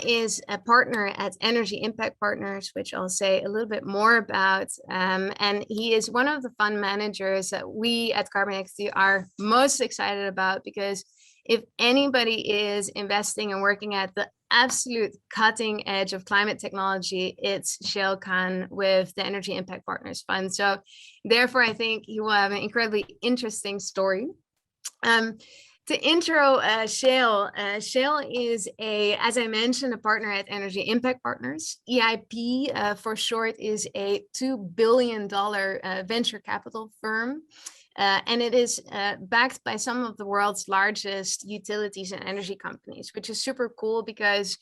is a partner at Energy Impact Partners, which I'll say a little bit more about. And he is one of the fund managers that we at Carbon Equity are most excited about, because if anybody is investing and working at the absolute cutting edge of climate technology, it's Shayle Kann with the Energy Impact Partners Fund. So therefore, I think he will have an incredibly interesting story. To intro Shayle, Shayle is as I mentioned, a partner at Energy Impact Partners. EIP, for short, is a $2 billion venture capital firm. And it is backed by some of the world's largest utilities and energy companies, which is super cool because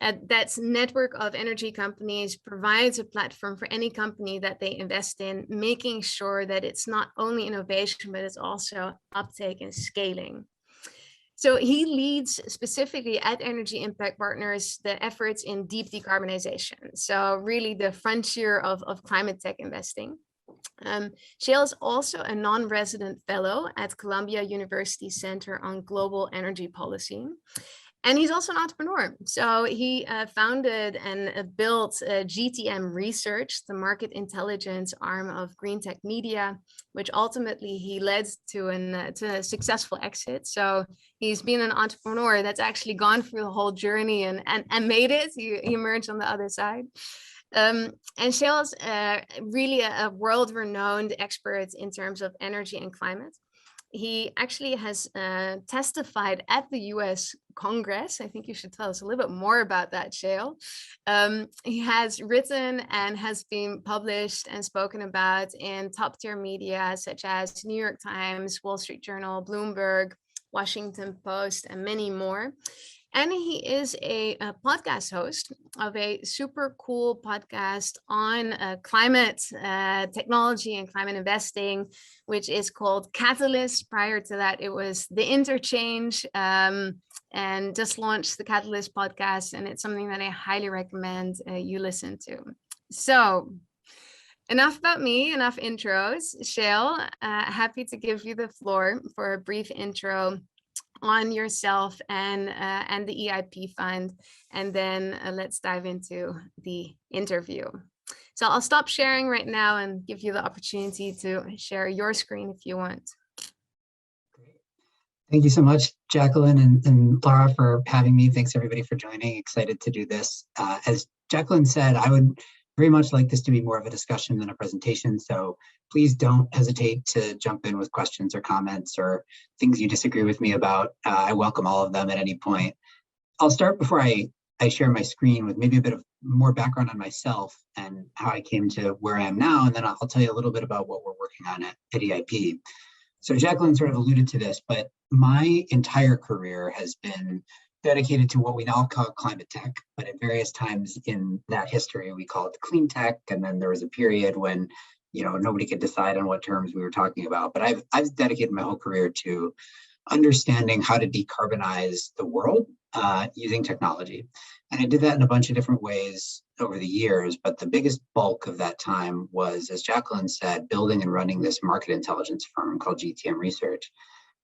that network of energy companies provides a platform for any company that they invest in, making sure that it's not only innovation, but it's also uptake and scaling. So he leads specifically at Energy Impact Partners the efforts in deep decarbonization. So really the frontier of climate tech investing. Shayle is also a non-resident fellow at Columbia University Center on Global Energy Policy. And he's also an entrepreneur. So he founded and built GTM Research, the market intelligence arm of Green Tech Media, which ultimately he led to a successful exit. So he's been an entrepreneur that's actually gone through the whole journey and made it. He emerged on the other side. And Shayle is really a world-renowned expert in terms of energy and climate. He actually has testified at the US Congress. I think you should tell us a little bit more about that, Shayle. He has written and has been published and spoken about in top-tier media such as New York Times, Wall Street Journal, Bloomberg, Washington Post, and many more. And he is a podcast host of a super cool podcast on climate technology and climate investing, which is called Catalyst. Prior to that, it was the Interchange, and just launched the Catalyst podcast. And it's something that I highly recommend you listen to. So enough about me, enough intros. Shayle, happy to give you the floor for a brief intro on yourself and the EIP fund, and then let's dive into the interview. So I'll stop sharing right now and give you the opportunity to share your screen if you want. Great. Thank you so much, Jacqueline and Laura, for having me. Thanks everybody for joining. Excited to do this. As Jacqueline said, I would very much like this to be more of a discussion than a presentation. So please don't hesitate to jump in with questions or comments or things you disagree with me about. I welcome all of them at any point. I'll start before I share my screen with maybe a bit of more background on myself and how I came to where I am now. And then I'll tell you a little bit about what we're working on at EIP. So Jacqueline sort of alluded to this, but my entire career has been dedicated to what we now call climate tech, but at various times in that history, we call it clean tech. And then there was a period when, nobody could decide on what terms we were talking about. But I've dedicated my whole career to understanding how to decarbonize the world using technology. And I did that in a bunch of different ways over the years, but the biggest bulk of that time was, as Jacqueline said, building and running this market intelligence firm called GTM Research,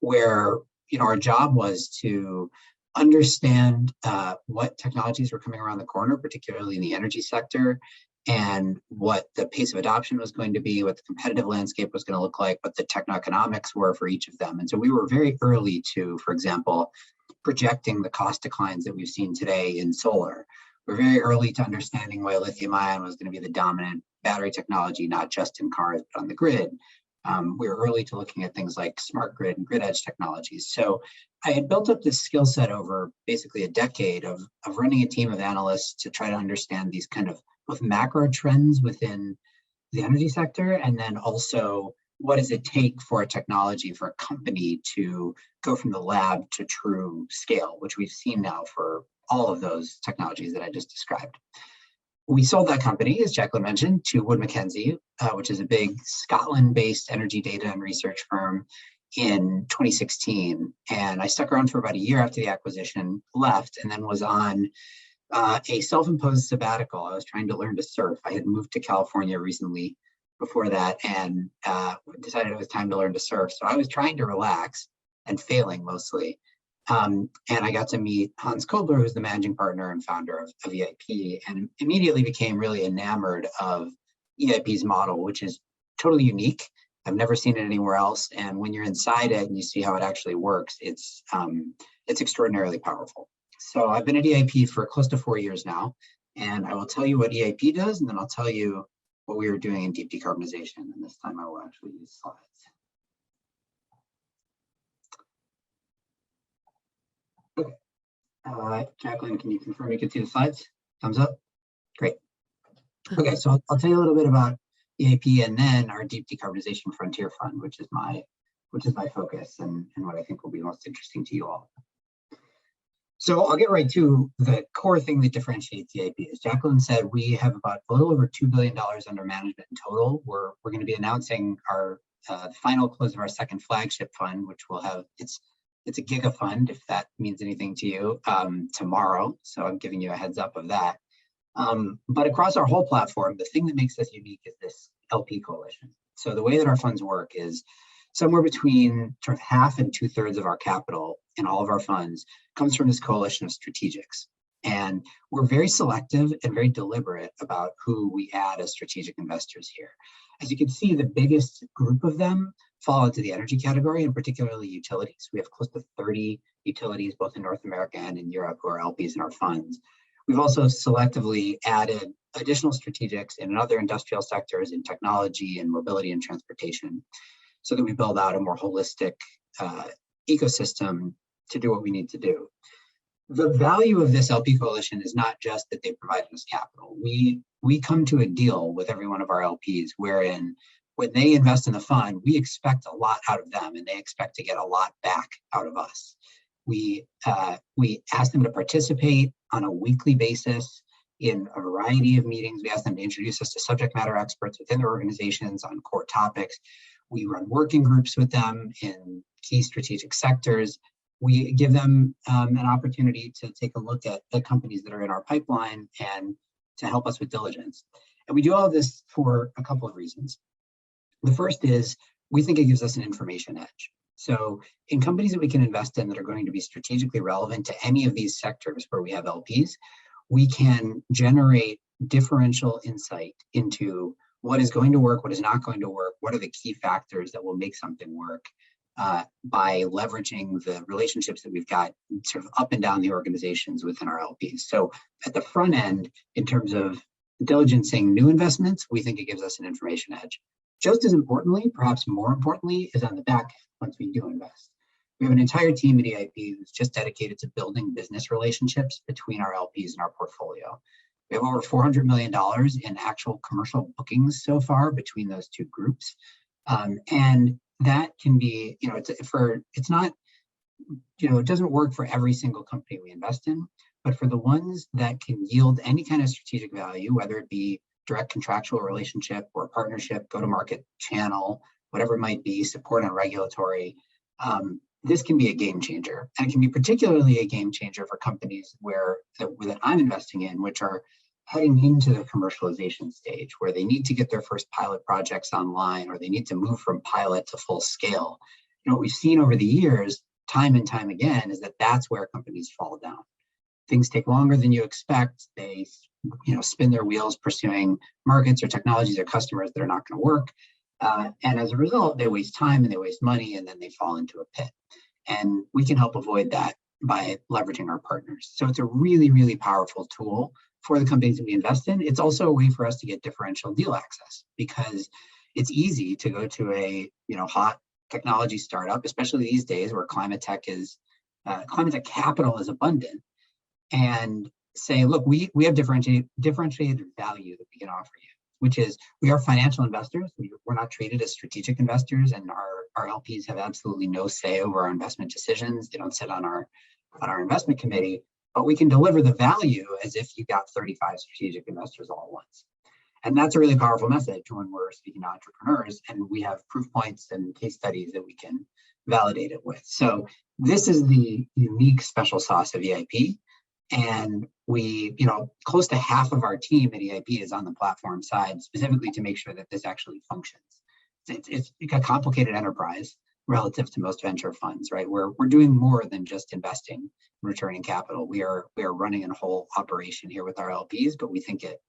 where, our job was to understand what technologies were coming around the corner, particularly in the energy sector, and what the pace of adoption was going to be, what the competitive landscape was going to look like, what the techno-economics were for each of them. And so we were very early to, for example, projecting the cost declines that we've seen today in solar. We're very early to understanding why lithium ion was going to be the dominant battery technology, not just in cars, but on the grid. We were early to looking at things like smart grid and grid edge technologies. So I had built up this skill set over basically a decade of running a team of analysts to try to understand these kind of both macro trends within the energy sector, and then also what does it take for a technology, for a company to go from the lab to true scale, which we've seen now for all of those technologies that I just described. We sold that company, as Jacqueline mentioned, to Wood Mackenzie, which is a big Scotland-based energy data and research firm, in 2016. And I stuck around for about a year after the acquisition, left, and then was on a self-imposed sabbatical. I was trying to learn to surf. I had moved to California recently before that and decided it was time to learn to surf. So I was trying to relax and failing mostly. And I got to meet Hans Kobler, who's the managing partner and founder of Eip, and immediately became really enamored of Eip's model, which is totally unique. I've never seen it anywhere else. And when you're inside it and you see how it actually works, it's extraordinarily powerful. So I've been at Eip for close to 4 years now, and I will tell you what Eip does, and then I'll tell you what we were doing in deep decarbonization. And this time I will actually use slides. Okay. Jacqueline, can you confirm you can see the slides? Thumbs up? Great. Okay, so I'll tell you a little bit about Eip and then our Deep Decarbonization Frontier Fund, which is my focus and what I think will be most interesting to you all. So I'll get right to the core thing that differentiates Eip. As Jacqueline said, we have about a little over $2 billion under management in total. We're going to be announcing our final close of our second flagship fund, which will have it's a giga fund, if that means anything to you, tomorrow. So I'm giving you a heads up of that. But across our whole platform, the thing that makes us unique is this LP coalition. So the way that our funds work is somewhere between sort of half and 2/3 of our capital in all of our funds comes from this coalition of strategics. And we're very selective and very deliberate about who we add as strategic investors here. As you can see, the biggest group of them fall into the energy category, and particularly utilities. We have close to 30 utilities, both in North America and in Europe, who are LPs in our funds. We've also selectively added additional strategics in other industrial sectors, in technology and mobility and transportation, so that we build out a more holistic ecosystem to do what we need to do. The value of this LP coalition is not just that they provided us capital. We come to a deal with every one of our LPs wherein when they invest in the fund, we expect a lot out of them and they expect to get a lot back out of us. We ask them to participate on a weekly basis in a variety of meetings. We ask them to introduce us to subject matter experts within their organizations on core topics. We run working groups with them in key strategic sectors. We give them an opportunity to take a look at the companies that are in our pipeline and to help us with diligence. And we do all of this for a couple of reasons. The first is we think it gives us an information edge. So in companies that we can invest in that are going to be strategically relevant to any of these sectors where we have LPs, we can generate differential insight into what is going to work, what is not going to work, what are the key factors that will make something work by leveraging the relationships that we've got sort of up and down the organizations within our LPs. So at the front end, in terms of diligencing new investments, we think it gives us an information edge. Just as importantly, perhaps more importantly, is on the back end once we do invest. We have an entire team at Eip who's just dedicated to building business relationships between our LPs and our portfolio. We have over $400 million in actual commercial bookings so far between those two groups. And that can be, it's not, it doesn't work for every single company we invest in, but for the ones that can yield any kind of strategic value, whether it be direct contractual relationship or partnership, go-to-market channel, whatever it might be, support on regulatory, this can be a game changer. And it can be particularly a game changer for companies that I'm investing in, which are heading into the commercialization stage, where they need to get their first pilot projects online, or they need to move from pilot to full scale. What we've seen over the years, time and time again, is that that's where companies fall down. Things take longer than you expect. They spin their wheels pursuing markets or technologies or customers that are not going to work. And as a result, they waste time and they waste money, and then they fall into a pit. And we can help avoid that by leveraging our partners. So it's a really, really powerful tool for the companies that we invest in. It's also a way for us to get differential deal access, because it's easy to go to a hot technology startup, especially these days where climate tech capital is abundant, and say, look, we have differentiated value that we can offer you, which is we are financial investors. We're not treated as strategic investors, and our LPs have absolutely no say over our investment decisions. They don't sit on our investment committee, but we can deliver the value as if you got 35 strategic investors all at once. And that's a really powerful message when we're speaking to entrepreneurs, and we have proof points and case studies that we can validate it with. So this is the unique special sauce of Eip. And we, close to half of our team at Eip is on the platform side, specifically to make sure that this actually functions. It's a complicated enterprise relative to most venture funds, right? We're doing more than just investing and returning capital. We are running a whole operation here with our LPs, but we think it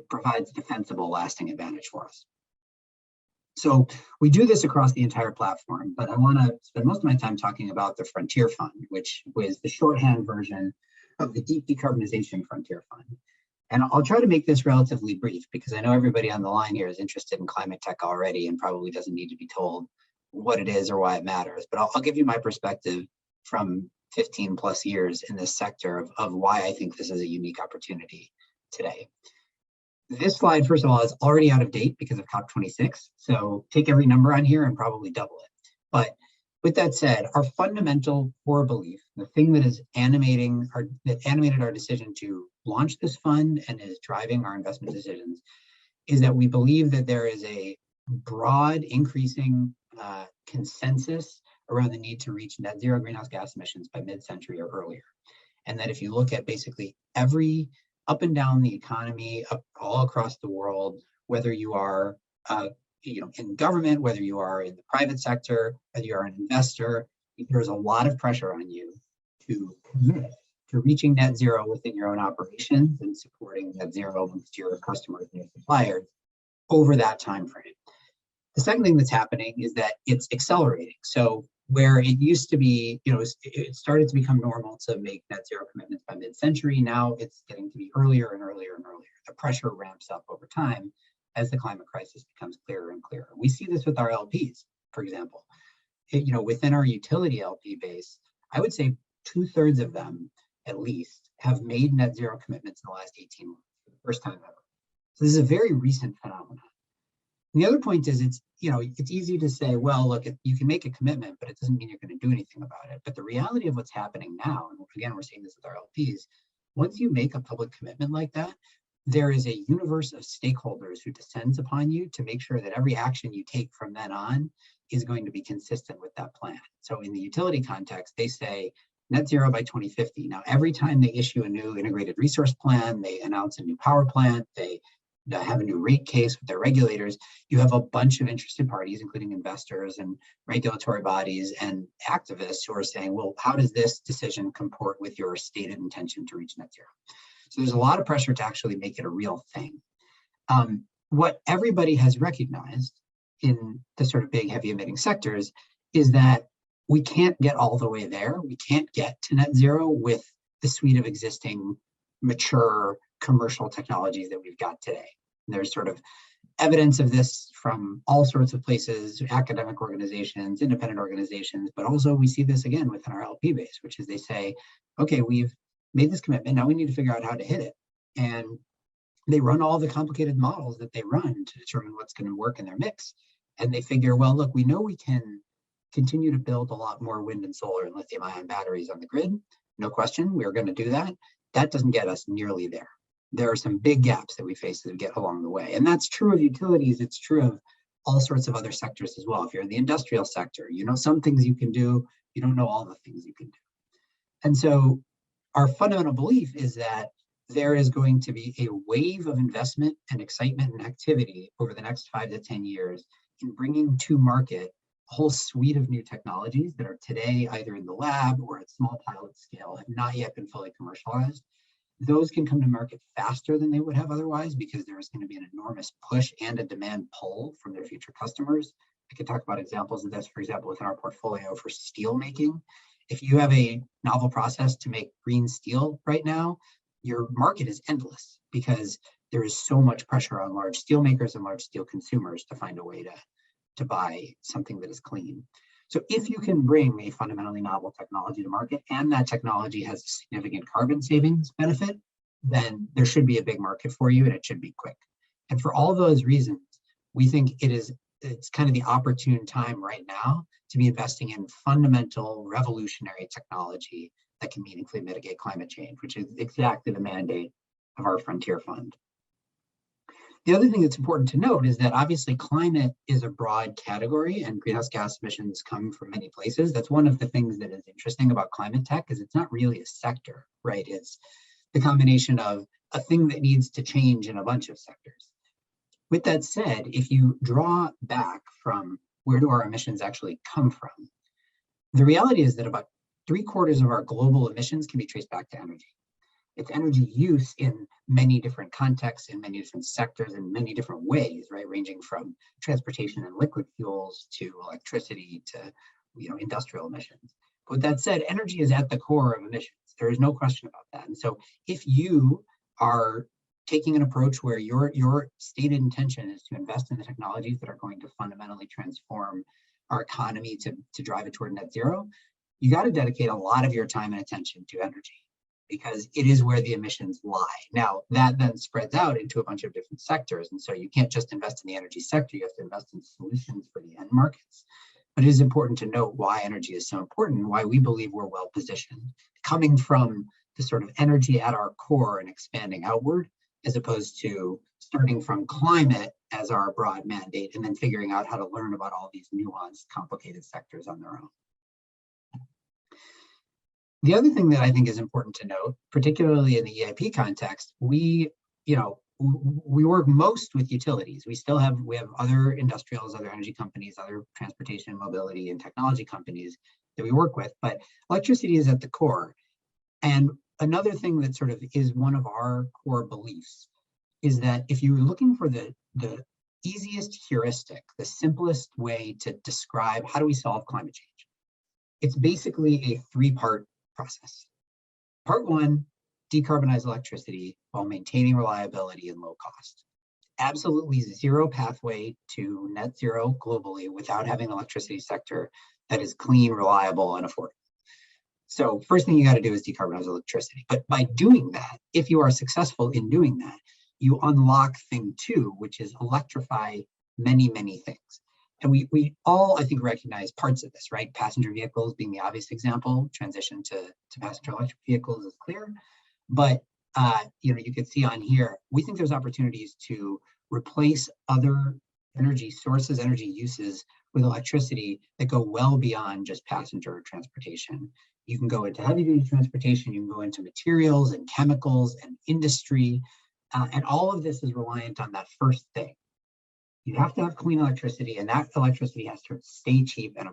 provides defensible, lasting advantage for us. So we do this across the entire platform, but I want to spend most of my time talking about the Frontier Fund, which was the shorthand version of the Decarbonization Frontier Fund. And I'll try to make this relatively brief because I know everybody on the line here is interested in climate tech already and probably doesn't need to be told what it is or why it matters. But I'll give you my perspective from 15 plus years in this sector of why I think this is a unique opportunity today. This slide, first of all, is already out of date because of COP26. So take every number on here and probably double it. But with that said, our fundamental core belief, the thing that is animated our decision to launch this fund and is driving our investment decisions, is that we believe that there is a broad increasing consensus around the need to reach net zero greenhouse gas emissions by mid-century or earlier. And that if you look at basically every up and down the economy, all across the world, whether you are in government, whether you are in the private sector, whether you are an investor, there's a lot of pressure on you to commit to reaching net zero within your own operations and supporting net zero amongst your customers and your suppliers over that time frame. The second thing that's happening is that it's accelerating. So where it used to be, it started to become normal to make net zero commitments by mid-century. Now it's getting to be earlier and earlier and earlier. The pressure ramps up over time as the climate crisis becomes clearer and clearer. We see this with our LPs, for example. Within our utility LP base, I would say 2/3 of them, at least, have made net zero commitments in the last 18 months, for the first time ever. So this is a very recent phenomenon. And the other point is it's easy to say, well, look, you can make a commitment, but it doesn't mean you're going to do anything about it. But the reality of what's happening now, and again, we're seeing this with our LPs, once you make a public commitment like that, there is a universe of stakeholders who descends upon you to make sure that every action you take from then on is going to be consistent with that plan. So in the utility context, they say net zero by 2050. Now, every time they issue a new integrated resource plan, they announce a new power plant, they have a new rate case with their regulators, you have a bunch of interested parties, including investors and regulatory bodies and activists who are saying, well, how does this decision comport with your stated intention to reach net zero? So there's a lot of pressure to actually make it a real thing. What everybody has recognized in the sort of big heavy emitting sectors is that we can't get all the way there. We can't get to net zero with the suite of existing mature commercial technologies that we've got today. And there's sort of evidence of this from all sorts of places, academic organizations, independent organizations, but also we see this again within our LP base, which is they say, okay, we've made this commitment, now we need to figure out how to hit it. And they run all the complicated models that they run to determine what's going to work in their mix. And they figure, well, look, we know we can continue to build a lot more wind and solar and lithium ion batteries on the grid. No question, we're going to do that. That doesn't get us nearly there. There are some big gaps that we face that get along the way. And that's true of utilities. It's true of all sorts of other sectors as well. If you're in the industrial sector, you know some things you can do, you don't know all the things you can do. And so our fundamental belief is that there is going to be a wave of investment and excitement and activity over the next 5 to 10 years in bringing to market a whole suite of new technologies that are today either in the lab or at small pilot scale, have not yet been fully commercialized. Those can come to market faster than they would have otherwise because there is going to be an enormous push and a demand pull from their future customers. I could talk about examples of this, for example, within our portfolio for steel making. If you have a novel process to make green steel right now, your market is endless because there is so much pressure on large steel makers and large steel consumers to find a way to buy something that is clean. So if you can bring a fundamentally novel technology to market and that technology has a significant carbon savings benefit, then there should be a big market for you and it should be quick. And for all those reasons, we think it's kind of the opportune time right now to be investing in fundamental revolutionary technology that can meaningfully mitigate climate change, which is exactly the mandate of our Frontier Fund. The other thing that's important to note is that obviously climate is a broad category and greenhouse gas emissions come from many places. That's one of the things that is interesting about climate tech is it's not really a sector, right? It's the combination of a thing that needs to change in a bunch of sectors. With that said, if you draw back from where do our emissions actually come from? The reality is that about 3/4 of our global emissions can be traced back to energy. It's energy use in many different contexts, in many different sectors, in many different ways, right? Ranging from transportation and liquid fuels to electricity to industrial emissions. But with that said, energy is at the core of emissions. There is no question about that. And so if you are taking an approach where your stated intention is to invest in the technologies that are going to fundamentally transform our economy to drive it toward net zero, you got to dedicate a lot of your time and attention to energy, because it is where the emissions lie. Now, that then spreads out into a bunch of different sectors. And so you can't just invest in the energy sector, you have to invest in solutions for the end markets. But it is important to note why energy is so important and why we believe we're well positioned, coming from the sort of energy at our core and expanding outward, as opposed to starting from climate as our broad mandate and then figuring out how to learn about all these nuanced, complicated sectors on their own. The other thing that I think is important to note, particularly in the EIP context, we work most with utilities. We have other industrials, other energy companies, other transportation, mobility, and technology companies that we work with, but electricity is at the core. And another thing that sort of is one of our core beliefs is that if you're looking for the easiest heuristic, the simplest way to describe how do we solve climate change, it's basically a three-part process. Part one, decarbonize electricity while maintaining reliability and low cost. Absolutely zero pathway to net zero globally without having an electricity sector that is clean, reliable, and affordable. So first thing you got to do is decarbonize electricity. But by doing that, if you are successful in doing that, you unlock thing two, which is electrify many, many things. And we all, I think, recognize parts of this, right? Passenger vehicles being the obvious example, transition to passenger electric vehicles is clear. But you can see on here, we think there's opportunities to replace other energy sources, energy uses with electricity that go well beyond just passenger transportation. You can go into heavy duty transportation, you can go into materials and chemicals and industry, and all of this is reliant on that first thing. You have to have clean electricity, and that electricity has to stay cheap and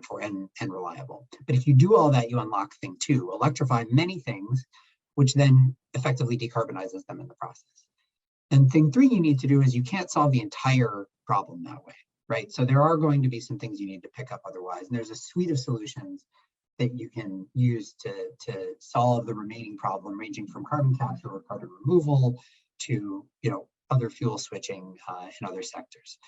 reliable. But if you do all that, you unlock thing two, electrify many things, which then effectively decarbonizes them in the process. And thing three you need to do is you can't solve the entire problem that way, right? So there are going to be some things you need to pick up otherwise. And there's a suite of solutions that you can use to solve the remaining problem, ranging from carbon capture or carbon removal to other fuel switching in other sectors.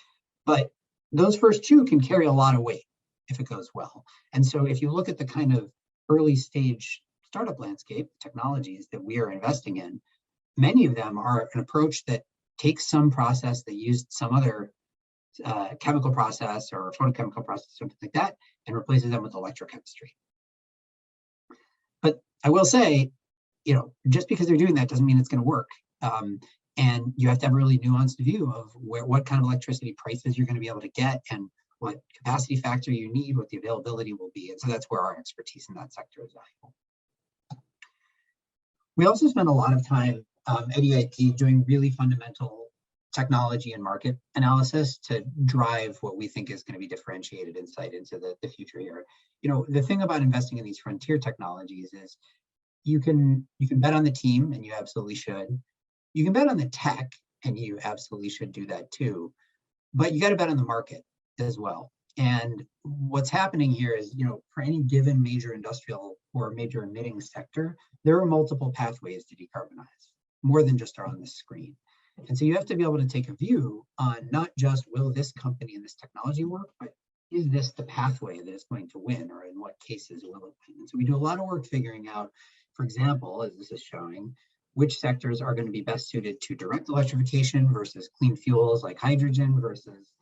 But those first two can carry a lot of weight if it goes well. And so if you look at the kind of early stage startup landscape technologies that we are investing in, many of them are an approach that takes some process, they used some other chemical process or photochemical process, something like that, and replaces them with electrochemistry. But I will say, just because they're doing that doesn't mean it's going to work. And you have to have a really nuanced view of what kind of electricity prices you're going to be able to get and what capacity factor you need, what the availability will be. And so that's where our expertise in that sector is valuable. We also spend a lot of time at EIP doing really fundamental technology and market analysis to drive what we think is going to be differentiated insight into the future here. The thing about investing in these frontier technologies is you can bet on the team, and you absolutely should. You can bet on the tech, and you absolutely should do that too. But you got to bet on the market as well. And what's happening here is, for any given major industrial or major emitting sector, there are multiple pathways to decarbonize, more than just are on the screen. And so you have to be able to take a view on not just will this company and this technology work, but is this the pathway that is going to win, or in what cases will it win? And so we do a lot of work figuring out, for example, as this is showing, which sectors are going to be best suited to direct electrification versus clean fuels like hydrogen versus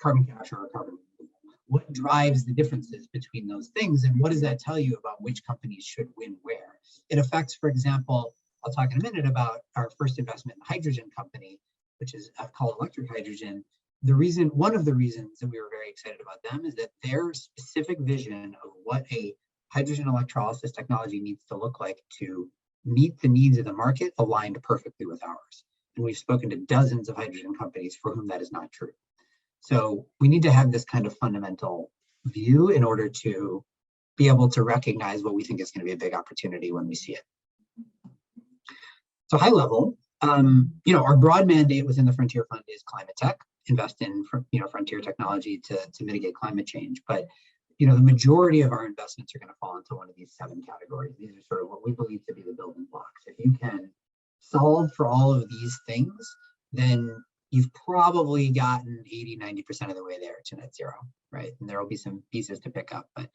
carbon capture or carbon removal. What drives the differences between those things, and what does that tell you about which companies should win where? It affects, for example, I'll talk in a minute about our first investment in hydrogen company, which is called Electric Hydrogen. One of the reasons that we were very excited about them is that their specific vision of what a hydrogen electrolysis technology needs to look like to meet the needs of the market aligned perfectly with ours. And we've spoken to dozens of hydrogen companies for whom that is not true. So we need to have this kind of fundamental view in order to be able to recognize what we think is going to be a big opportunity when we see it. So high level, our broad mandate within the Frontier Fund is climate tech, invest in frontier technology to mitigate climate change. But the majority of our investments are going to fall into one of these 7 categories. These are sort of what we believe to be the building blocks. If you can solve for all of these things, then you've probably gotten 80-90% of the way there to net zero, right? And there will be some pieces to pick up, but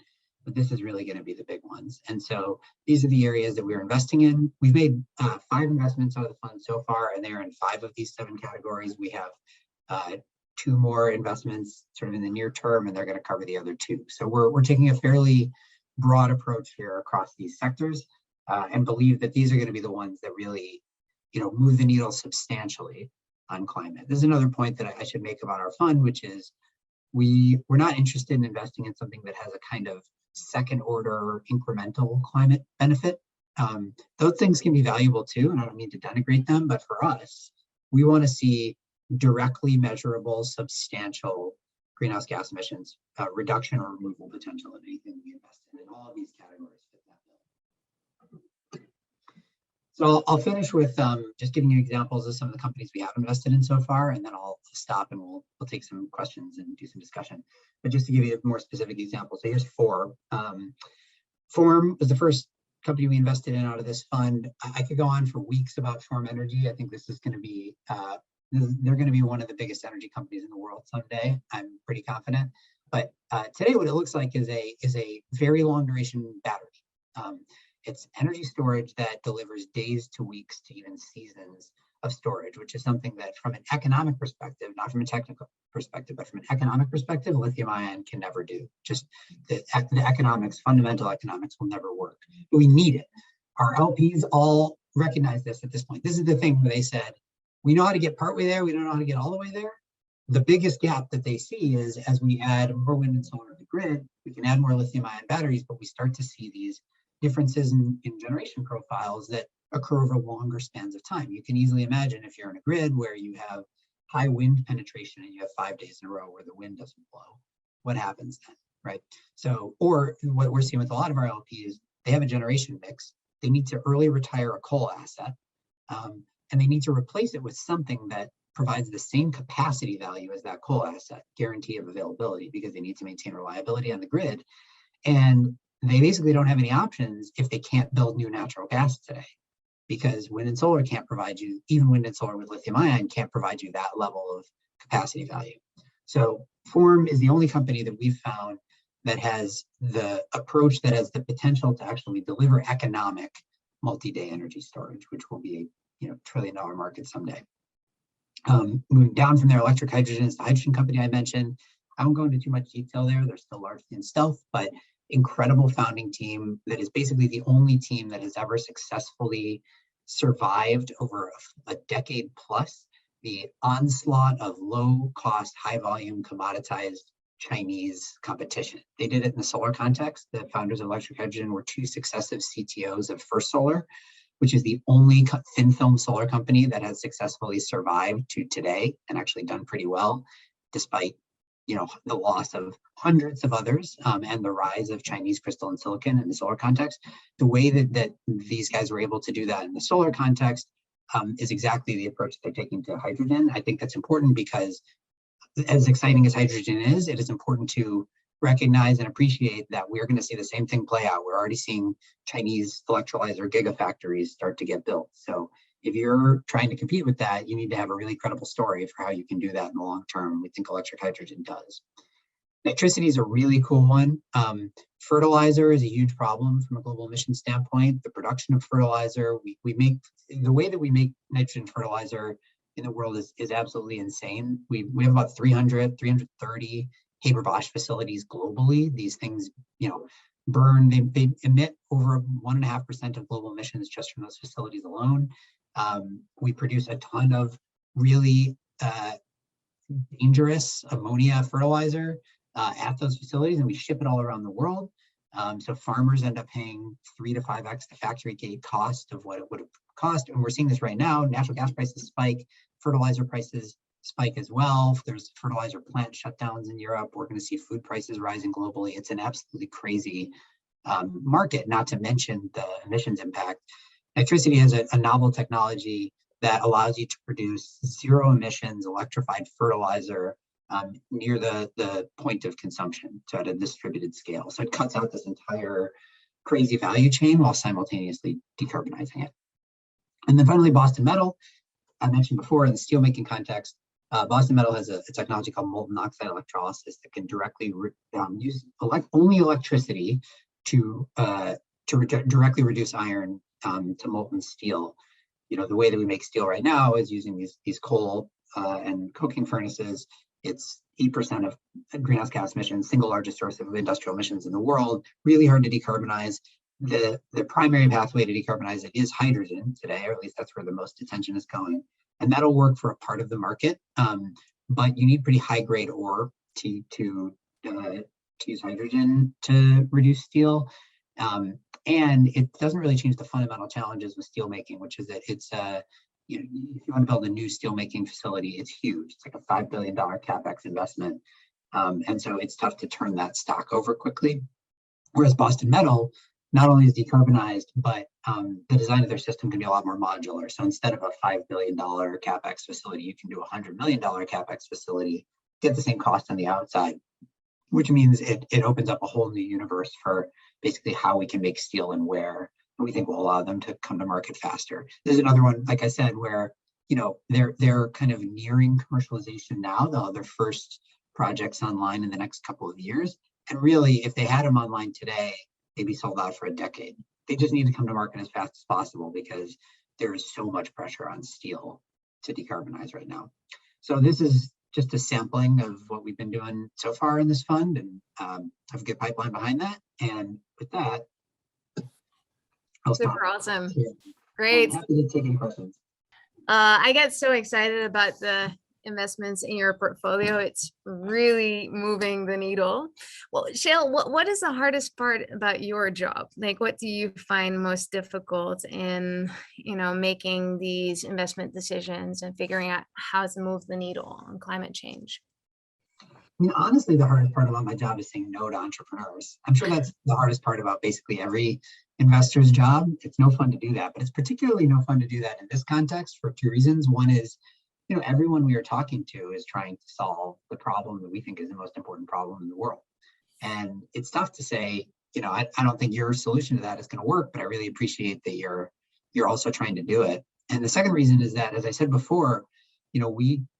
this is really going to be the big ones. And so these are the areas that we're investing in. We've made 5 investments out of the fund so far, and they're in 5 of these 7 categories. We have 2 more investments sort of in the near term, and they're going to cover the other 2. So we're taking a fairly broad approach here across these sectors, and believe that these are going to be the ones that really, move the needle substantially on climate. This is another point that I should make about our fund, which is we're not interested in investing in something that has a kind of second order incremental climate benefit. Those things can be valuable too, and I don't mean to denigrate them, but for us, we want to see directly measurable, substantial greenhouse gas emissions reduction or removal potential in anything we invest in, and all of these categories fit that bill. So I'll finish with just giving you examples of some of the companies we have invested in so far, and then I'll stop and we'll take some questions and do some discussion. But just to give you a more specific example, so here's 4. Form was the first company we invested in out of this fund. I could go on for weeks about Form Energy. I think this is going to be, they're going to be one of the biggest energy companies in the world someday. I'm pretty confident. But today, what it looks like is a very long duration battery. It's energy storage that delivers days to weeks to even seasons of storage, which is something that from an economic perspective, not from a technical perspective, but from an economic perspective, lithium ion can never do. Just the economics, fundamental economics will never work. But we need it. Our LPs all recognize this at this point. This is the thing where they said, we know how to get partway there, we don't know how to get all the way there. The biggest gap that they see is as we add more wind and solar to the grid, we can add more lithium ion batteries, but we start to see these differences in generation profiles that occur over longer spans of time. You can easily imagine if you're in a grid where you have high wind penetration and you have 5 days in a row where the wind doesn't blow, what happens then, right? So, or what we're seeing with a lot of our LPs, they have a generation mix. They need to early retire a coal asset, and they need to replace it with something that provides the same capacity value as that coal asset, guarantee of availability, because they need to maintain reliability on the grid. And they basically don't have any options if they can't build new natural gas today, because wind and solar can't provide you, even wind and solar with lithium ion can't provide you that level of capacity value. So Form is the only company that we've found that has the approach that has the potential to actually deliver economic multi-day energy storage, which will be a $1 trillion market someday. Moving down from there, electric hydrogen is the hydrogen company I mentioned. I won't go into too much detail there. They're still largely in stealth, but incredible founding team that is basically the only team that has ever successfully survived over a decade plus the onslaught of low cost, high volume, commoditized Chinese competition. They did it in the solar context. The founders of electric hydrogen were 2 successive CTOs of First Solar, which is the only thin film solar company that has successfully survived to today and actually done pretty well, despite the loss of hundreds of others and the rise of Chinese crystalline silicon in the solar context. The way that these guys were able to do that in the solar context is exactly the approach they're taking to hydrogen. I think that's important because as exciting as hydrogen is, it is important to recognize and appreciate that we're going to see the same thing play out. We're already seeing Chinese electrolyzer gigafactories start to get built. So if you're trying to compete with that, you need to have a really credible story for how you can do that in the long term. We think electric hydrogen does. Nitricity is a really cool one. Fertilizer is a huge problem from a global emissions standpoint. The production of fertilizer, we make, the way that we make nitrogen fertilizer in the world is absolutely insane. We have about 330 Haber-Bosch facilities globally. These things, burn, they emit over 1.5% of global emissions just from those facilities alone. We produce a ton of really dangerous ammonia fertilizer at those facilities, and we ship it all around the world. So farmers end up paying 3 to 5x the factory gate cost of what it would have cost. And we're seeing this right now. Natural gas prices spike, fertilizer prices spike as well. There's fertilizer plant shutdowns in Europe. We're going to see food prices rising globally. It's an absolutely crazy market, not to mention the emissions impact. Nitricity has a novel technology that allows you to produce zero emissions electrified fertilizer near the point of consumption, so at a distributed scale. So it cuts out this entire crazy value chain while simultaneously decarbonizing it. And then finally, Boston Metal. I mentioned before in the steelmaking context, Boston Metal has a technology called molten oxide electrolysis that can directly use only electricity to directly reduce iron to molten steel. You know, the way that we make steel right now is using these coal and coking furnaces. It's 8% of greenhouse gas emissions, single largest source of industrial emissions in the world, really hard to decarbonize. The primary pathway to decarbonize it is hydrogen today, or at least that's where the most attention is going. And that'll work for a part of the market, but you need pretty high grade ore to use hydrogen to reduce steel. And it doesn't really change the fundamental challenges with steelmaking, which is that it's if you want to build a new steelmaking facility, it's huge. It's like a $5 billion capex investment. And so it's tough to turn that stock over quickly. Whereas Boston Metal not only is decarbonized, but the design of their system can be a lot more modular. So instead of a $5 billion capex facility, you can do a $100 million capex facility, get the same cost on the outside, which means it opens up a whole new universe for basically how we can make steel and where we think will allow them to come to market faster. There's another one, like I said, where they're kind of nearing commercialization now. They'll have their first projects online in the next couple of years. And really, if they had them online today, they'd be sold out for a decade. They just need to come to market as fast as possible because there is so much pressure on steel to decarbonize right now. So this is just a sampling of what we've been doing so far in this fund, and have a good pipeline behind that. And with that, I'll stop. Super awesome. Yeah. Great. I'm happy to take any questions. I get so excited about the investments in your portfolio. It's really moving the needle. Well, Shayle, what is the hardest part about your job? Like, what do you find most difficult in, making these investment decisions and figuring out how to move the needle on climate change? I mean, honestly, the hardest part about my job is saying no to entrepreneurs. I'm sure that's the hardest part about basically every investor's job. It's no fun to do that, but it's particularly no fun to do that in this context for two reasons. One is, everyone we are talking to is trying to solve the problem that we think is the most important problem in the world. And it's tough to say, I don't think your solution to that is going to work, but I really appreciate that you're also trying to do it. And the second reason is that, as I said before,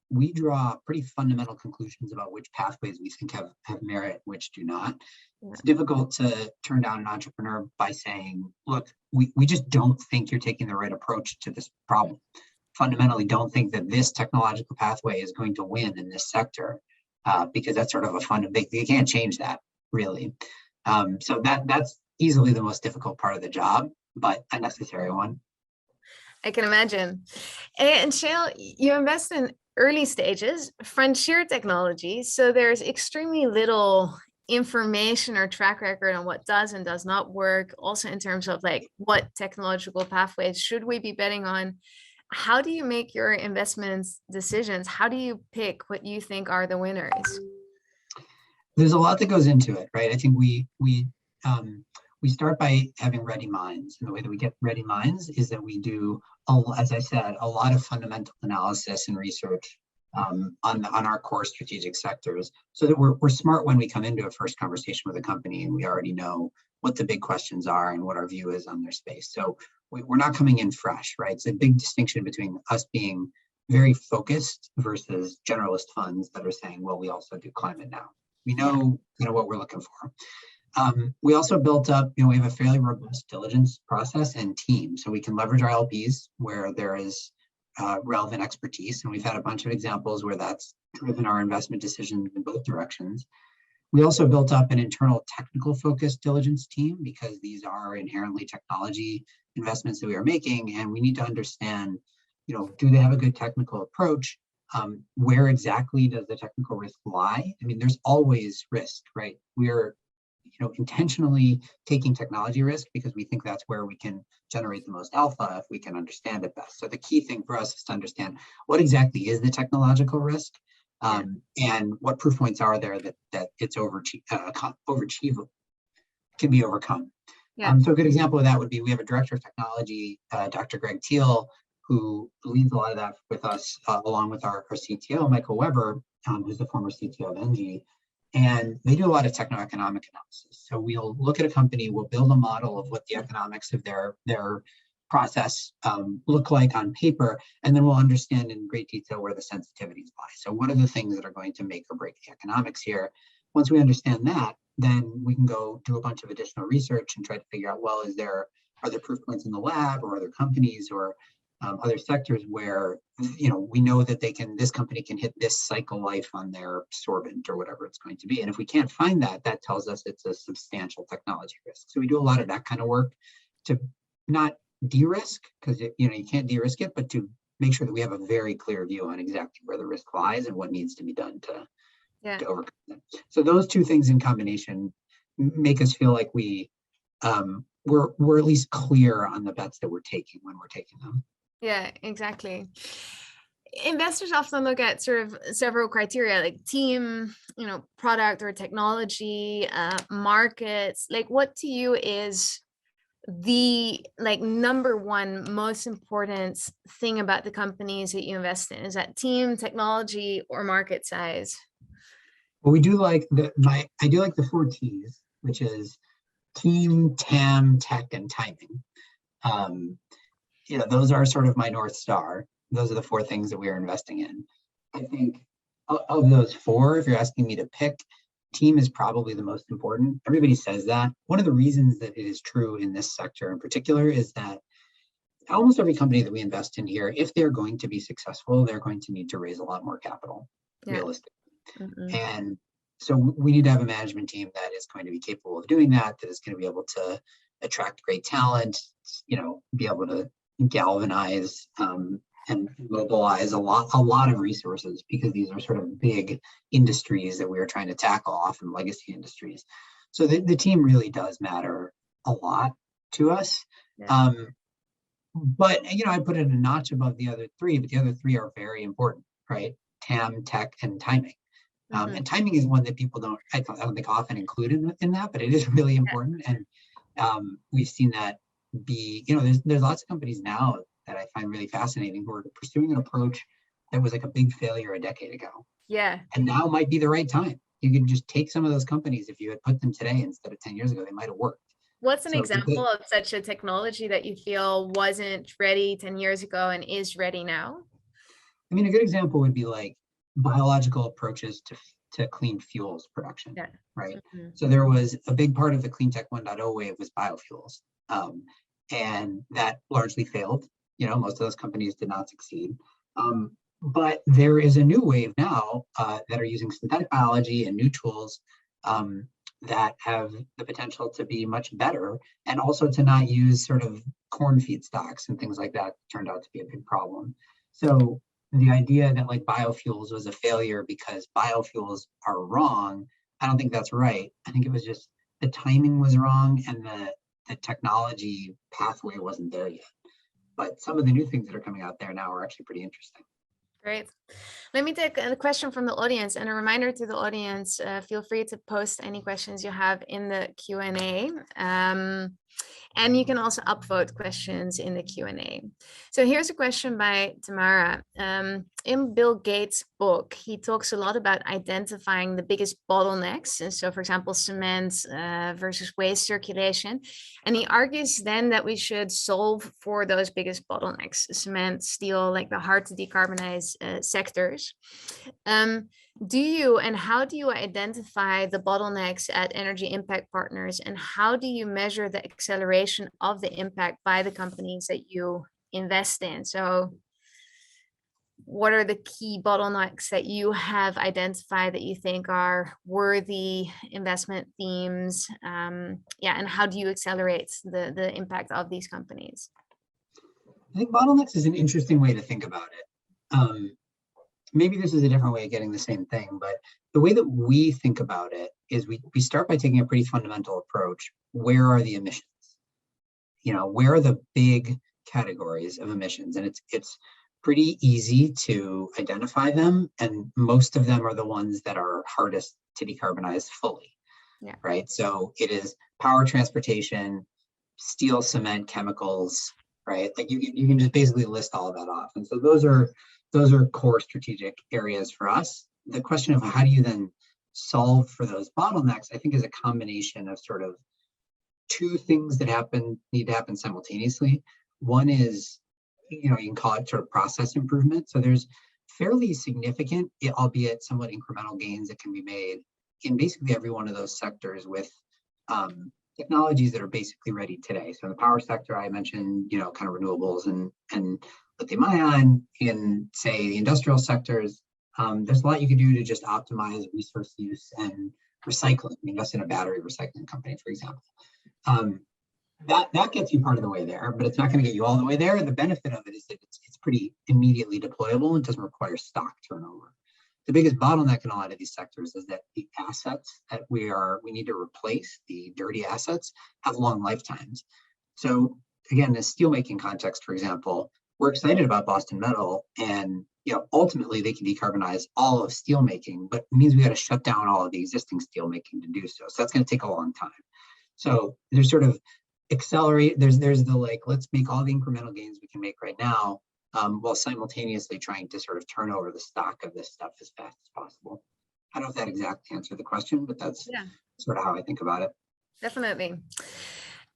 we draw pretty fundamental conclusions about which pathways we think have merit, which do not. Yeah. It's difficult to turn down an entrepreneur by saying, look, we just don't think you're taking the right approach to this problem. Fundamentally don't think that this technological pathway is going to win in this sector, because that's sort of a you can't change that, really. So that's easily the most difficult part of the job, but a necessary one. I can imagine. And Shayle, you invest in early stages, frontier technology, so there's extremely little information or track record on what does and does not work, also in terms of like what technological pathways should we be betting on. How do you make your investments decisions? How do you pick what you think are the winners? There's a lot that goes into it, right? I think we start by having ready minds, and the way that we get ready minds is that we do, as I said, a lot of fundamental analysis and research on our core strategic sectors, so that we're smart when we come into a first conversation with a company and we already know what the big questions are and what our view is on their space. So we're not coming in fresh, right? It's a big distinction between us being very focused versus generalist funds that are saying, well, we also do climate now. We know what we're looking for. We also built up, we have a fairly robust diligence process and team, so we can leverage our LPs where there is relevant expertise. And we've had a bunch of examples where that's driven our investment decisions in both directions. We also built up an internal technical focused diligence team because these are inherently technology investments that we are making. And we need to understand, do they have a good technical approach? Where exactly does the technical risk lie? I mean, there's always risk, right? intentionally taking technology risk because we think that's where we can generate the most alpha if we can understand it best. So the key thing for us is to understand what exactly is the technological risk, and what proof points are there that it's overachievable, can be overcome. So a good example of that would be, we have a director of technology, Dr. Greg Teal, who leads a lot of that with us, along with our CTO, Michael Weber, who's the former CTO of Engie. And they do a lot of techno-economic analysis. So we'll look at a company, we'll build a model of what the economics of their process look like on paper, and then we'll understand in great detail where the sensitivities lie. So what are the things that are going to make or break the economics here? Once we understand that, then we can go do a bunch of additional research and try to figure out, well, are there proof points in the lab or other companies or other sectors where we know that this company can hit this cycle life on their sorbent or whatever it's going to be. And if we can't find that, that tells us it's a substantial technology risk. So we do a lot of that kind of work to not de-risk, because you can't de-risk it, but to make sure that we have a very clear view on exactly where the risk lies and what needs to be done to overcome them. So those two things in combination make us feel like we're at least clear on the bets that we're taking when we're taking them. Yeah, exactly. Investors often look at sort of several criteria, like team, product or technology, markets. Like, what to you is the number one most important thing about the companies that you invest in? Is that team, technology, or market size? Well, I do like the 4 T's, which is team, TAM, tech, and timing. Those are sort of my North Star. Those are the 4 things that we are investing in. I think of those 4, if you're asking me to pick, team is probably the most important. Everybody says that. One of the reasons that it is true in this sector in particular is that almost every company that we invest in here, if they're going to be successful, they're going to need to raise a lot more capital, realistically. And so we need to have a management team that is going to be capable of doing that is going to be able to attract great talent, be able to galvanize and mobilize a lot of resources, because these are sort of big industries that we are trying to tackle, often legacy industries. So the team really does matter a lot to us. But I put it a notch above the other 3, but the other 3 are very important, right? TAM, tech, and timing. And timing is one that people I don't think often included in that, but it is really important. And we've seen that be, there's lots of companies now that I find really fascinating who are pursuing an approach that was like a big failure a decade ago. And now might be the right time. You can just take some of those companies, if you had put them today instead of 10 years ago, they might have worked. What's an example of such a technology that you feel wasn't ready 10 years ago and is ready now? I mean, a good example would be like biological approaches to clean fuels production, right? So there was a big part of the Clean Tech 1.0 wave was biofuels. And that largely failed. Most of those companies did not succeed. But there is a new wave now that are using synthetic biology and new tools that have the potential to be much better, and also to not use sort of corn feedstocks and things like that turned out to be a big problem. So the idea that like biofuels was a failure because biofuels are wrong, I don't think that's right. I think it was just the timing was wrong and the technology pathway wasn't there yet. But some of the new things that are coming out there now are actually pretty interesting. Great. Let me take a question from the audience, and a reminder to the audience, feel free to post any questions you have in the Q&A. And you can also upvote questions in the Q&A. So here's a question by Tamara. In Bill Gates' book, he talks a lot about identifying the biggest bottlenecks. And so, for example, cement versus waste circulation. And he argues then that we should solve for those biggest bottlenecks, cement, steel, like the hard to decarbonize sectors. Do you and how do you identify the bottlenecks at Energy Impact Partners, and how do you measure the acceleration of the impact by the companies that you invest in? So what are the key bottlenecks that you have identified that you think are worthy investment themes? And how do you accelerate the impact of these companies? I think bottlenecks is an interesting way to think about it. Maybe this is a different way of getting the same thing, but the way that we think about it is we start by taking a pretty fundamental approach. Where are the emissions? Where are the big categories of emissions? And it's pretty easy to identify them, and most of them are the ones that are hardest to decarbonize fully. Yeah. Right. So it is power, transportation, steel, cement, chemicals, right? Like you can just basically list all of that off. And so those are core strategic areas for us. The question of how do you then solve for those bottlenecks, I think, is a combination of sort of two things that need to happen simultaneously. One is, you can call it sort of process improvement. So there's fairly significant, albeit somewhat incremental gains that can be made in basically every one of those sectors with technologies that are basically ready today. So in the power sector, I mentioned, kind of renewables and lithium ion. In, say, the industrial sectors, there's a lot you can do to just optimize resource use and recycling. Invest in a battery recycling company, for example. That gets you part of the way there, but it's not going to get you all the way there. And the benefit of it is that it's pretty immediately deployable and doesn't require stock turnover. The biggest bottleneck in a lot of these sectors is that the assets that we need to replace, the dirty assets, have long lifetimes. So again, the steelmaking context, for example, we're excited about Boston Metal, and ultimately they can decarbonize all of steelmaking, but it means we got to shut down all of the existing steelmaking to do so. So that's going to take a long time. So there's sort of there's the let's make all the incremental gains we can make right now, while simultaneously trying to sort of turn over the stock of this stuff as fast as possible. I don't know if that exactly answered the question, but that's sort of how I think about it. Definitely.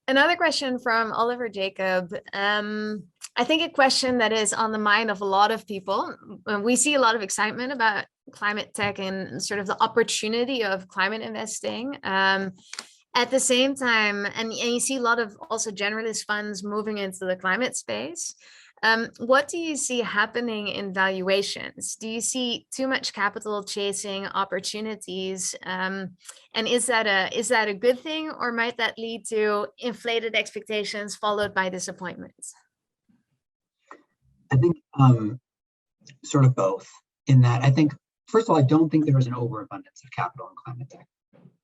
Another question from Oliver Jacob. I think a question that is on the mind of a lot of people. We see a lot of excitement about climate tech and sort of the opportunity of climate investing. At the same time, and you see a lot of also generalist funds moving into the climate space. What do you see happening in valuations? Do you see too much capital chasing opportunities? And is that a good thing, or might that lead to inflated expectations followed by disappointments? I think sort of both, in that I think, first of all, I don't think there is an overabundance of capital in climate tech.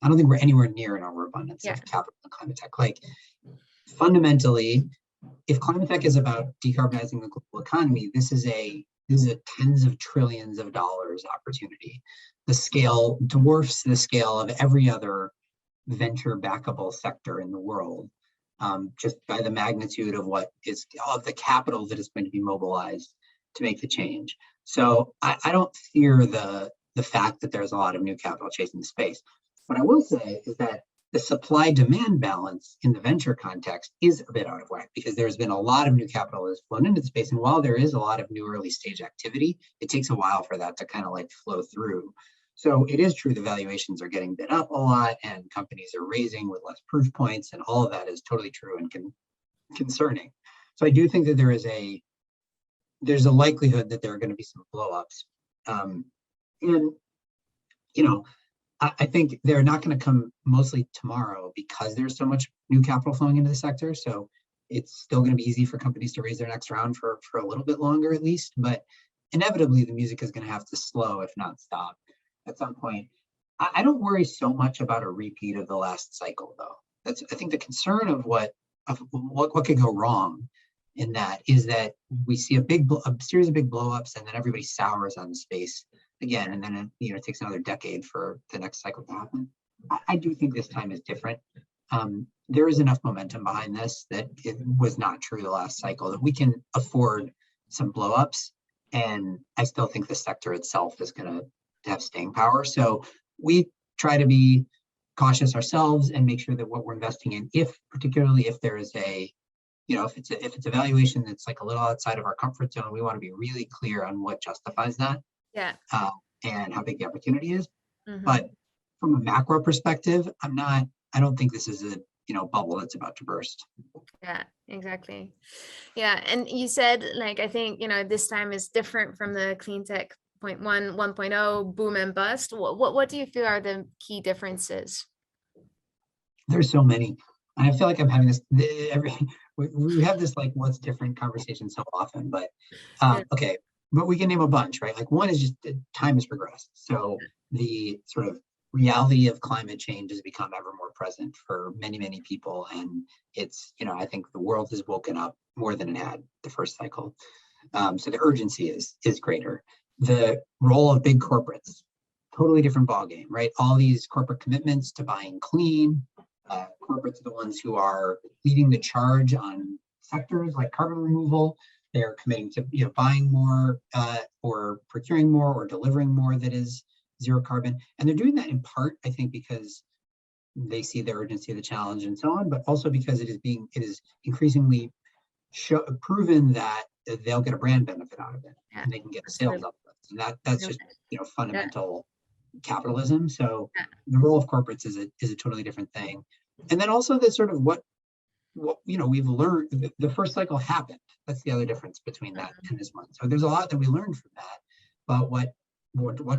I don't think we're anywhere near an overabundance of capital in climate tech. Like, fundamentally, if climate tech is about decarbonizing the global economy, this is a tens of trillions of dollars opportunity. The scale dwarfs the scale of every other venture backable sector in the world, just by the magnitude of the capital that is going to be mobilized to make the change. So I don't fear the fact that there's a lot of new capital chasing the space. What I will say is that the supply-demand balance in the venture context is a bit out of whack, because there's been a lot of new capital that's flown into the space. And while there is a lot of new early stage activity, it takes a while for that to kind of flow through. So it is true the valuations are getting bid up a lot, and companies are raising with less proof points, and all of that is totally true and concerning. So I do think that there's a likelihood that there are going to be some blowups. I think they're not going to come mostly tomorrow because there's so much new capital flowing into the sector. So it's still going to be easy for companies to raise their next round for a little bit longer, at least. But inevitably, the music is going to have to slow, if not stop, at some point. I don't worry so much about a repeat of the last cycle, though. I think the concern of what could go wrong in that is that we see a series of big blowups, and then everybody sours on the space again, and then it takes another decade for the next cycle to happen. I do think this time is different. There is enough momentum behind this that it was not true the last cycle, that we can afford some blowups, and I still think the sector itself is going to have staying power. So we try to be cautious ourselves and make sure that what we're investing in, particularly if there is if it's a valuation that's a little outside of our comfort zone, we want to be really clear on what justifies that. And how big the opportunity is. Mm-hmm. But from a macro perspective, I don't think this is a bubble that's about to burst. Yeah, exactly. Yeah, and you said I think this time is different from the clean tech 1.1 boom and bust. What do you feel are the key differences? There's so many. I feel like I'm having this we have this what's different conversation so often, but okay. But we can name a bunch, right? One is just time has progressed. So the sort of reality of climate change has become ever more present for many, many people. And it's, I think the world has woken up more than it had the first cycle. So the urgency is greater. The role of big corporates, totally different ballgame, right? All these corporate commitments to buying clean. Corporates are the ones who are leading the charge on sectors like carbon removal. They're committing to buying more or procuring more or delivering more that is zero carbon. And they're doing that in part, I think, because they see the urgency of the challenge and so on, but also because it is increasingly proven that they'll get a brand benefit out of it, and they can get a sales uplift. And that's just fundamental capitalism. So the role of corporates is a totally different thing. And then also the sort of what we've learned. The first cycle happened. That's the other difference between that and this one. So there's a lot that we learned from that, but what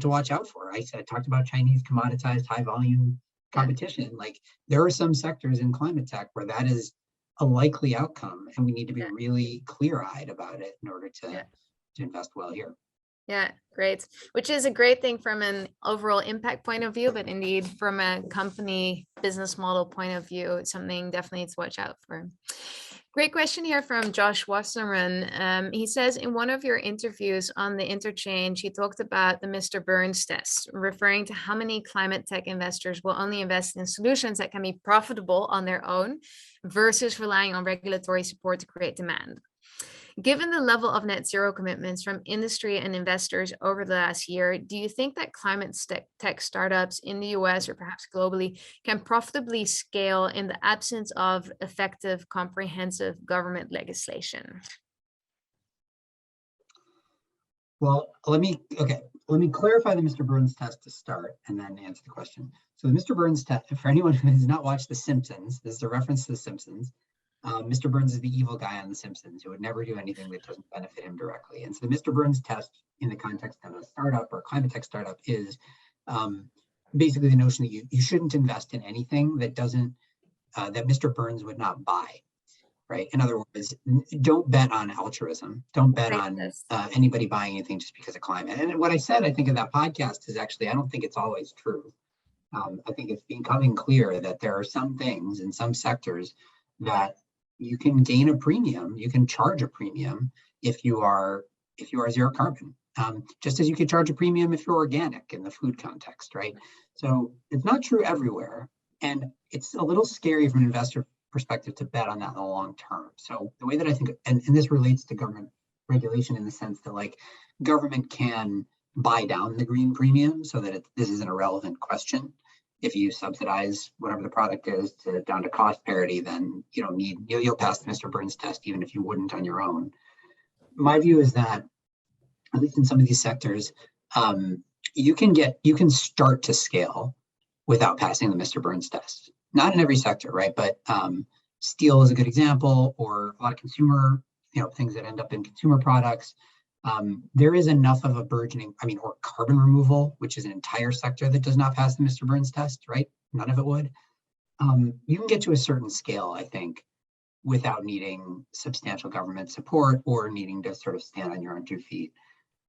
to watch out for. I talked about Chinese commoditized high volume competition. Like there are some sectors in climate tech where that is a likely outcome, and we need to be really clear-eyed about it in order to invest well here. Yeah, great. Which is a great thing from an overall impact point of view, but indeed from a company business model point of view, it's something definitely to watch out for. Great question here from Josh Wasserman. He says, in one of your interviews on the Interchange, he talked about the Mr. Burns test, referring to how many climate tech investors will only invest in solutions that can be profitable on their own versus relying on regulatory support to create demand. Given the level of net zero commitments from industry and investors over the last year, do you think that climate tech startups in the US or perhaps globally can profitably scale in the absence of effective, comprehensive government legislation? Well, let me clarify the Mr. Burns test to start and then answer the question. So the Mr. Burns test, for anyone who has not watched The Simpsons, this is a reference to The Simpsons. Mr. Burns is the evil guy on The Simpsons who would never do anything that doesn't benefit him directly. And so the Mr. Burns test in the context of a startup or a climate tech startup is basically the notion that you shouldn't invest in anything that doesn't, that Mr. Burns would not buy, right? In other words, don't bet on altruism. Don't bet on anybody buying anything just because of climate. And what I said, I think, in that podcast is actually, I don't think it's always true. I think it's becoming clear that there are some things in some sectors that you can gain a premium, you can charge a premium if you are zero carbon, just as you could charge a premium if you're organic in the food context, right? So it's not true everywhere, and it's a little scary from an investor perspective to bet on that in the long term. So the way that I think, and this relates to government regulation in the sense that like government can buy down the green premium so that this isn't a relevant question. If you subsidize whatever the product is down to cost parity, then you'll pass the Mr. Burns test even if you wouldn't on your own. My view is that, at least in some of these sectors, you can start to scale without passing the Mr. Burns test. Not in every sector, right? But steel is a good example, or a lot of consumer, things that end up in consumer products. There is enough of a burgeoning, or carbon removal, which is an entire sector that does not pass the Mr. Burns test, right? None of it would. You can get to a certain scale, I think, without needing substantial government support or needing to sort of stand on your own 2 feet.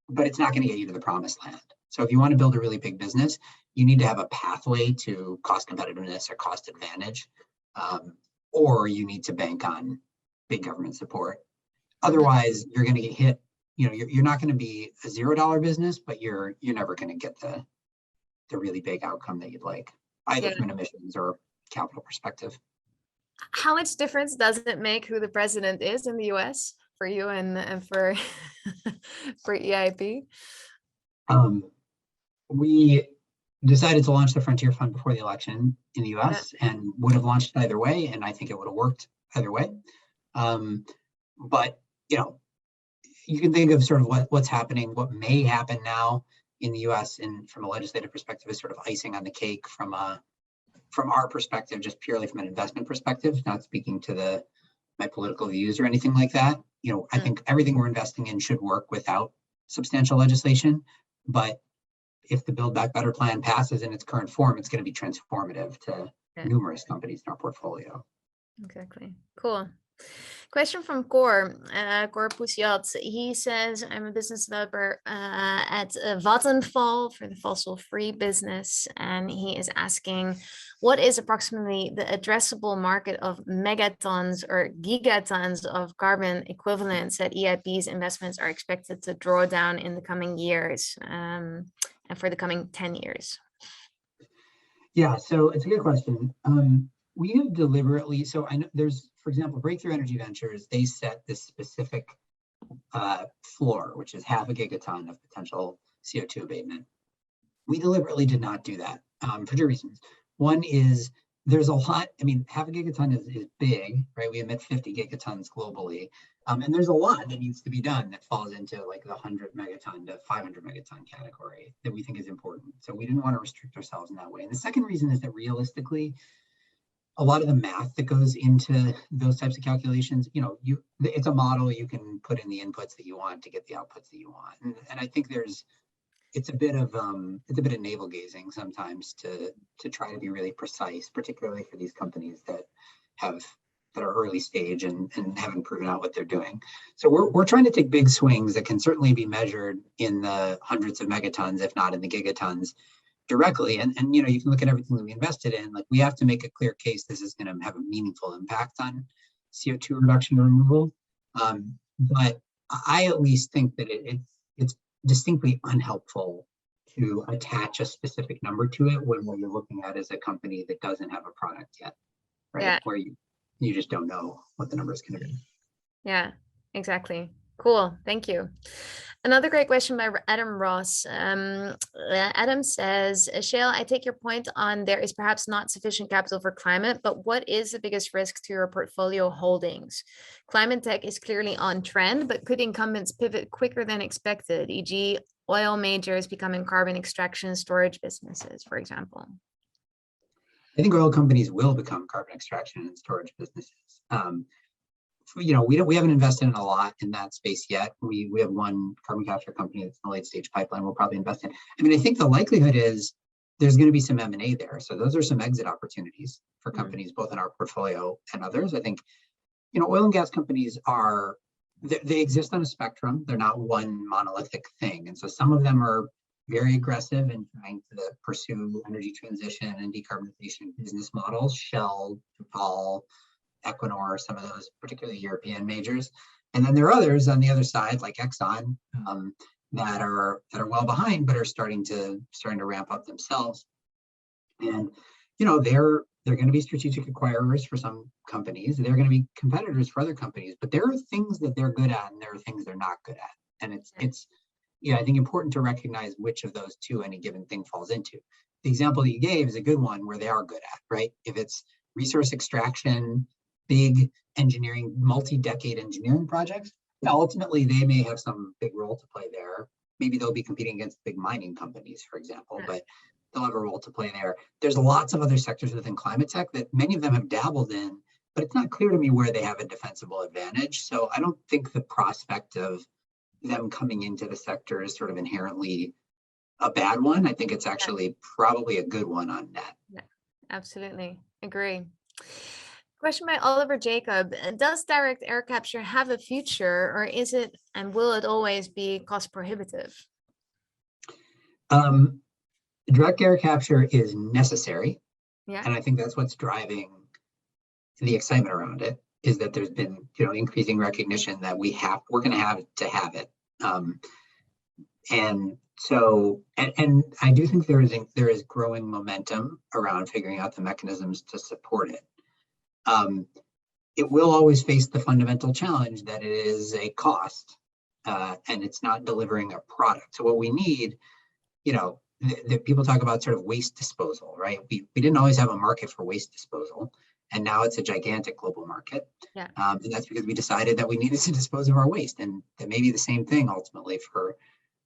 But it's not going to get you to the promised land. So if you want to build a really big business, you need to have a pathway to cost competitiveness or cost advantage, or you need to bank on big government support. Otherwise, you're going to get hit. You're not going to be a $0 business, but you're never going to get the really big outcome that you'd like, either from an emissions or capital perspective. How much difference does it make who the president is in the US for you and for for EIP? We decided to launch the Frontier Fund before the election in the US and would have launched it either way, and I think it would have worked either way. But you can think of sort of what's happening, what may happen now in the US and from a legislative perspective is sort of icing on the cake from our perspective, just purely from an investment perspective, not speaking to my political views or anything like that. I think everything we're investing in should work without substantial legislation, but if the Build Back Better plan passes in its current form, it's going to be transformative to numerous companies in our portfolio. Exactly. Cool. Question from Cor Pusiat. He says, I'm a business developer at Vattenfall for the fossil-free business. And he is asking, what is approximately the addressable market of megatons or gigatons of carbon equivalents that EIP's investments are expected to draw down in the coming years and for the coming 10 years? Yeah, so it's a good question. We have deliberately, so I know there's, for example, Breakthrough Energy Ventures, they set this specific floor, which is 0.5 gigaton of potential CO2 abatement. We deliberately did not do that for two reasons. One is there's a lot, I mean, 0.5 gigaton is big, right? We emit 50 gigatons globally. And there's a lot that needs to be done that falls into like the 100 megaton to 500 megaton category that we think is important. So we didn't want to restrict ourselves in that way. And the second reason is that realistically, a lot of the math that goes into those types of calculations, you know, it's a model, you can put in the inputs that you want to get the outputs that you want. And I think it's a bit of navel gazing sometimes to try to be really precise, particularly for these companies that are early stage and haven't proven out what they're doing. So we're trying to take big swings that can certainly be measured in the hundreds of megatons, if not in the gigatons, directly. And you know, you can look at everything that we invested in. Like, we have to make a clear case this is going to have a meaningful impact on CO2 reduction removal. But I at least think that it's distinctly unhelpful to attach a specific number to it when what you're looking at is a company that doesn't have a product yet, right? Yeah. Where you just don't know what the number is going to be. Yeah, exactly. Cool. Thank you. Another great question by Adam Ross. Adam says, Shayle, I take your point on there is perhaps not sufficient capital for climate, but what is the biggest risk to your portfolio holdings? Climate tech is clearly on trend, but could incumbents pivot quicker than expected, e.g. oil majors becoming carbon extraction storage businesses, for example? I think oil companies will become carbon extraction and storage businesses. You know, we haven't invested in a lot in that space yet. We have one carbon capture company that's in the late stage pipeline we'll probably invest in. I mean, I think the likelihood is there's going to be some M&A there. So those are some exit opportunities for companies, both in our portfolio and others. I think, you know, oil and gas companies they exist on a spectrum. They're not one monolithic thing. And so some of them are very aggressive in trying to pursue energy transition and decarbonization business models. Shell, Total, Equinor, some of those particularly European majors. And then there are others on the other side, like Exxon, that are well behind, but are starting to ramp up themselves. And you know, they're going to be strategic acquirers for some companies. They're going to be competitors for other companies, but there are things that they're good at and there are things they're not good at. And it's I think important to recognize which of those two any given thing falls into. The example that you gave is a good one where they are good at, right? If it's resource extraction, big engineering, multi-decade engineering projects, now ultimately they may have some big role to play there. Maybe they'll be competing against big mining companies, for example, but they'll have a role to play there. There's lots of other sectors within climate tech that many of them have dabbled in, but it's not clear to me where they have a defensible advantage. So I don't think the prospect of them coming into the sector is sort of inherently a bad one. I think it's actually probably a good one on net. Yeah, absolutely. Agree. Question by Oliver Jacob. Does direct air capture have a future, or is it and will it always be cost prohibitive? Direct air capture is necessary. Yeah. And I think that's what's driving the excitement around it, is that there's been, you know, increasing recognition that we're going to have it. And so, and I do think there is growing momentum around figuring out the mechanisms to support it. It will always face the fundamental challenge that it is a cost and it's not delivering a product. So what we need, you know, the people talk about sort of waste disposal, right? We didn't always have a market for waste disposal, and now it's a gigantic global market. Yeah. And that's because we decided that we needed to dispose of our waste, and that may be the same thing ultimately for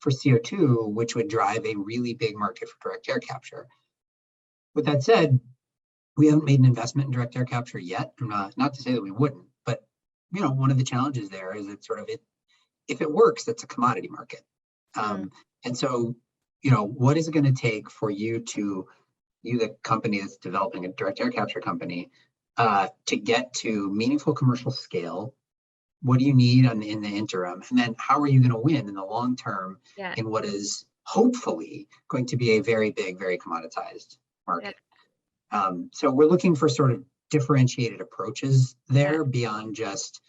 CO2, which would drive a really big market for direct air capture. With that said, we haven't made an investment in direct air capture yet. Not to say that we wouldn't, but you know, one of the challenges there is that sort of if it works, it's a commodity market. And so, you know, what is it going to take for you, the company that's developing a direct air capture company, to get to meaningful commercial scale? What do you need in the interim? And then how are you going to win in the long term in what is hopefully going to be a very big, very commoditized market? So we're looking for sort of differentiated approaches there beyond just,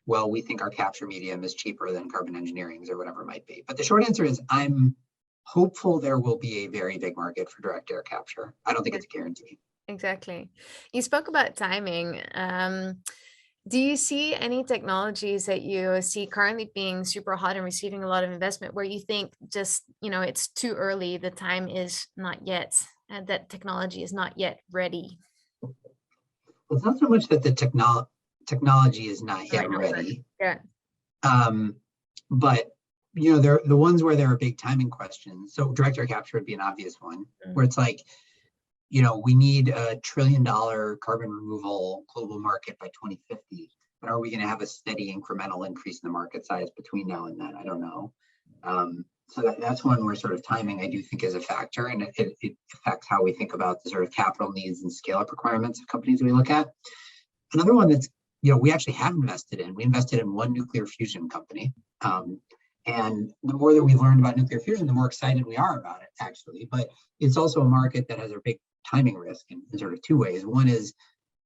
well, we think our capture medium is cheaper than carbon engineering's or whatever it might be. But the short answer is I'm hopeful there will be a very big market for direct air capture. I don't think it's a guarantee. Exactly. You spoke about timing. Do you see any technologies that you see currently being super hot and receiving a lot of investment where you think just, it's too early, the time is not yet, and that technology is not yet ready? It's not so much that the technology is not yet ready. But they're the ones where there are big timing questions. So direct air capture would be an obvious one, where it's like, we need $1 trillion carbon removal global market by 2050. But are we going to have a steady incremental increase in the market size between now and then? I don't know. So that's one where sort of timing, I do think, is a factor, and it affects how we think about the sort of capital needs and scale-up requirements of companies we look at. Another one that's, we actually have invested in. We invested in one nuclear fusion company. And the more that we've learned about nuclear fusion, the more excited we are about it, actually. But it's also a market that has a big timing risk in sort of two ways. One is,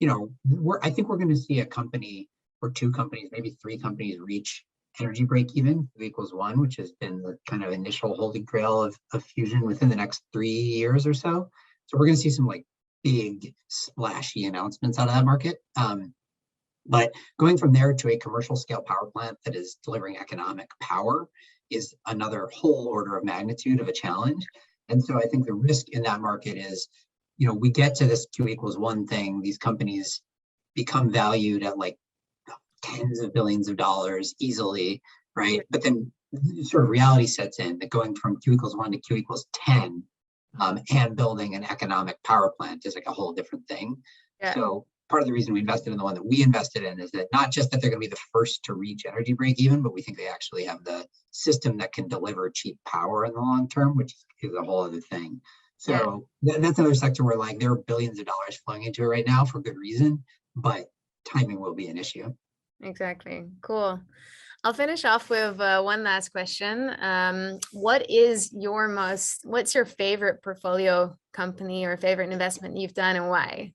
I think we're going to see a company or two companies, maybe three companies reach energy break even, U=1, which has been the kind of initial holy grail of fusion within the next 3 years or so. So we're going to see some like big splashy announcements out of that market. But going from there to a commercial scale power plant that is delivering economic power is another whole order of magnitude of a challenge. And so I think the risk in that market is, we get to this Q=1 thing, these companies become valued at like tens of billions of dollars easily, right? But then sort of reality sets in that going from Q=1 to Q=10 and building an economic power plant is like a whole different thing. So part of the reason we invested in the one that we invested in is that not just that they're going to be the first to reach energy break even, but we think they actually have the system that can deliver cheap power in the long term, which is a whole other thing. So that's another sector where like there are billions of dollars flowing into it right now for good reason, but timing will be an issue. Exactly. Cool. I'll finish off with one last question. What's your favorite portfolio company or favorite investment you've done, and why?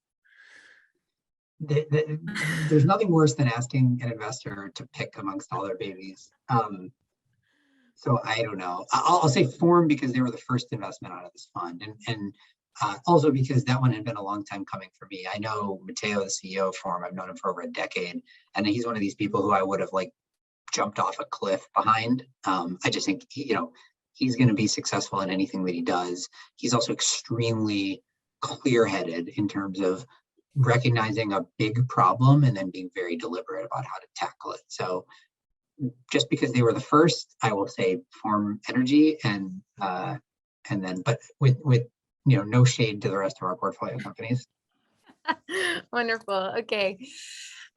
There's nothing worse than asking an investor to pick amongst all their babies. So I don't know. I'll say Form because they were the first investment out of this fund, and also because that one had been a long time coming for me. I know Matteo, the CEO of Form. I've known him for over a decade, and he's one of these people who I would have like jumped off a cliff behind. I just think he's going to be successful in anything that he does. He's also extremely clear-headed in terms of recognizing a big problem and then being very deliberate about how to tackle it. So just because they were the first, I will say Form Energy, and then, but with no shade to the rest of our portfolio companies. Wonderful. Okay.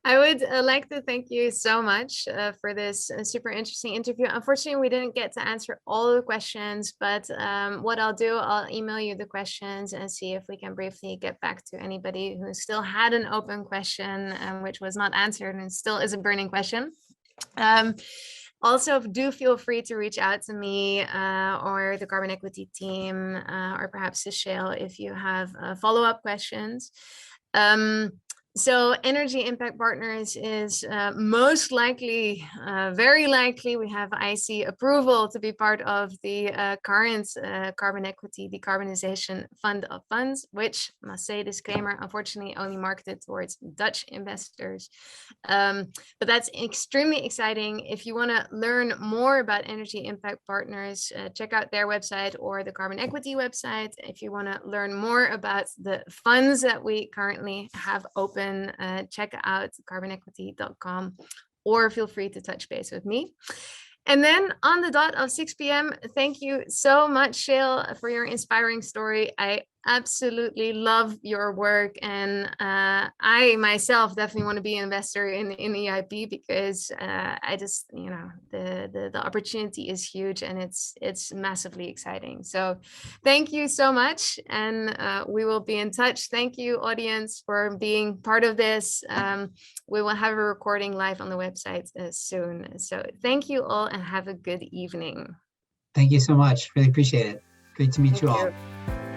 I would like to thank you so much for this super interesting interview. Unfortunately, we didn't get to answer all the questions, but what I'll do, I'll email you the questions and see if we can briefly get back to anybody who still had an open question, which was not answered and still is a burning question. Also, do feel free to reach out to me or the Carbon Equity team or perhaps to Shayle if you have follow-up questions. So Energy Impact Partners is most likely, very likely, we have IC approval to be part of the current Carbon Equity Decarbonization Fund of Funds, which, must say disclaimer, unfortunately only marketed towards Dutch investors. But that's extremely exciting. If you want to learn more about Energy Impact Partners, check out their website or the Carbon Equity website. If you want to learn more about the funds that we currently have open, check out carbonequity.com or feel free to touch base with me. And then on the dot of 6 p.m., thank you so much, Shayle, for your inspiring story. I Absolutely love your work, and I myself definitely want to be an investor in EIP because I just, the opportunity is huge and it's massively exciting. So thank you so much, and we will be in touch. Thank you, audience, for being part of this. We will have a recording live on the website soon. So thank you all and have a good evening. Thank you so much. Really appreciate it. Great to meet Thank you all. you.